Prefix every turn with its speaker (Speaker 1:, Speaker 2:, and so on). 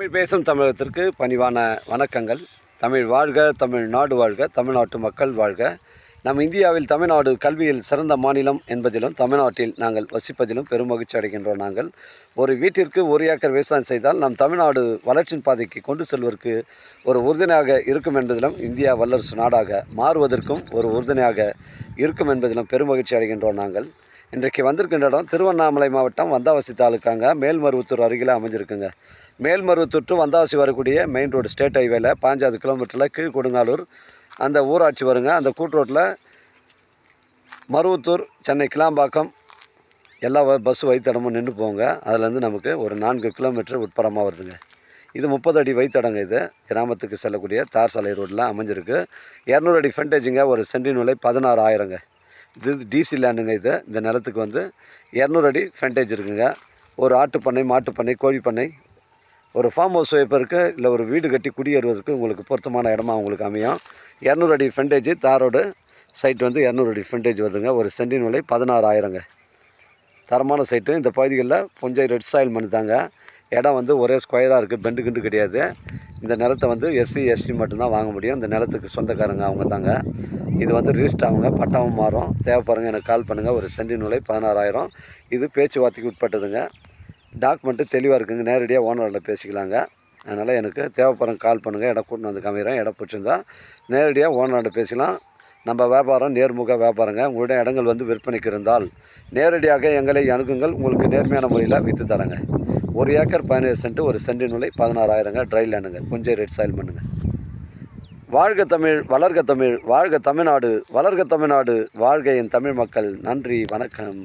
Speaker 1: தமிழ் பேசும் தமிழகத்திற்கு பணிவான வணக்கங்கள். தமிழ் வாழ்க, தமிழ்நாடு வாழ்க, தமிழ்நாட்டு மக்கள் வாழ்க. நம் இந்தியாவில் தமிழ்நாடு கல்வியில் சிறந்த மாநிலம் என்பதிலும் தமிழ்நாட்டில் நாங்கள் வசிப்பதிலும் பெரும் மகிழ்ச்சி அடைகின்றோம். நாங்கள் ஒரு வீட்டிற்கு ஒரு ஏக்கர் விவசாயம் செய்தால் நம் தமிழ்நாடு வளர்ச்சியின் பாதைக்கு கொண்டு செல்வதற்கு ஒரு உறுதுணையாக இருக்கும் என்பதிலும் இந்தியா வல்லரசு நாடாக மாறுவதற்கும் ஒரு உறுதுணையாக இருக்கும் என்பதிலும் பெரும் மகிழ்ச்சி அடைகின்றோம். நாங்கள் இன்றைக்கு வந்திருக்கின்ற இடம் திருவண்ணாமலை மாவட்டம் வந்தாவசி தாலுக்காங்க. மேல்மருவத்தூர் அருகில் அமைஞ்சிருக்குங்க. மேல்மருவத்தூர் டு வந்தாவசி வரக்கூடிய மெயின் ரோடு ஸ்டேட் ஹைவேல 15 கிலோமீட்டரில் கீழ்கொடுங்காலூர் அந்த ஊராட்சி வருங்க. அந்த கூட்டுரோட்டில் மருவத்தூர், சென்னை கிளாம்பாக்கம் எல்லா பஸ்ஸு வழித்தடமும் நின்று போங்க. அதுலேருந்து நமக்கு ஒரு 4 கிலோமீட்டர் உட்புறமாக வருதுங்க. இது 30 அடி வழித்தடங்க. இது கிராமத்துக்கு செல்லக்கூடிய தார் சாலை ரோட்டில் அமைஞ்சிருக்கு. 200 அடி ஃப்ரண்டேஜுங்க. ஒரு சென்டின் விலை 16,000ங்க. இது டிசி லேண்டுங்க. இந்த நிலத்துக்கு வந்து 200 அடி ஃப்ரண்டேஜ் இருக்குங்க. ஒரு ஆட்டுப்பண்ணை, மாட்டுப்பண்ணை, கோழிப்பண்ணை, ஒரு ஃபார்ம் ஹவுஸ் வைப்பதற்கு இல்லை ஒரு வீடு கட்டி குடியேறுவதற்கு உங்களுக்கு பொருத்தமான இடமா உங்களுக்கு அமையும். 200 அடி ஃப்ரண்டேஜ் தாரோடு சைட் வந்து 200 அடி ஃப்ரண்டேஜ் வருதுங்க. ஒரு சென்டின் விலை 16,000ங்க. தரமான சைட்டு. இந்த பகுதிகளில் கொஞ்சம் ரெட் சாயில் மண் தாங்க. இடம் வந்து ஒரே ஸ்கொயராக இருக்குது, பெண்டு கிண்டு கிடையாது. இந்த நிலத்தை வந்து எஸ்சி எஸ்டி மட்டும்தான் வாங்க முடியும். இந்த நிலத்துக்கு சொந்தக்காரங்க அவங்க தாங்க. இது வந்து ரிஜிஸ்டர் ஆகுங்க, பட்டாவும் மாறும். தேவைப்படுங்க எனக்கு கால் பண்ணுங்கள். ஒரு சென்டின் விலை 16,000. இது பேச்சுவார்த்தைக்கு உட்பட்டதுங்க. டாக்குமெண்ட்டு தெளிவாக இருக்குங்க. நேரடியாக ஓனரில் பேசிக்கலாங்க. அதனால் எனக்கு தேவைப்படுறங்க கால் பண்ணுங்கள். இடம் கூட்டின்னு வந்து காமிக்கிறேன். இடம் பிடிச்சிருந்தா நேரடியாக ஓனர்கிட்ட பேசிக்கலாம். நம்ம வியாபாரம் நேர்முக வியாபாரங்க. உங்களுடைய இடங்கள் வந்து விற்பனைக்கு இருந்தால் நேரடியாக எங்களை அணுகுங்கள். உங்களுக்கு நேர்மையான முறையில் விற்று தரேங்க. ஒரு ஏக்கர் 17 சென்ட், ஒரு சென்டின் விலை 16,000ங்க. ட்ரை லேண்டுங்க. கொஞ்சம் ரெட் சாயில் பண்ணுங்க. வாழ்க தமிழ், வளர்க தமிழ், வாழ்க தமிழ்நாடு, வளர்க தமிழ்நாடு, வாழ்க என் தமிழ் மக்கள். நன்றி, வணக்கம்.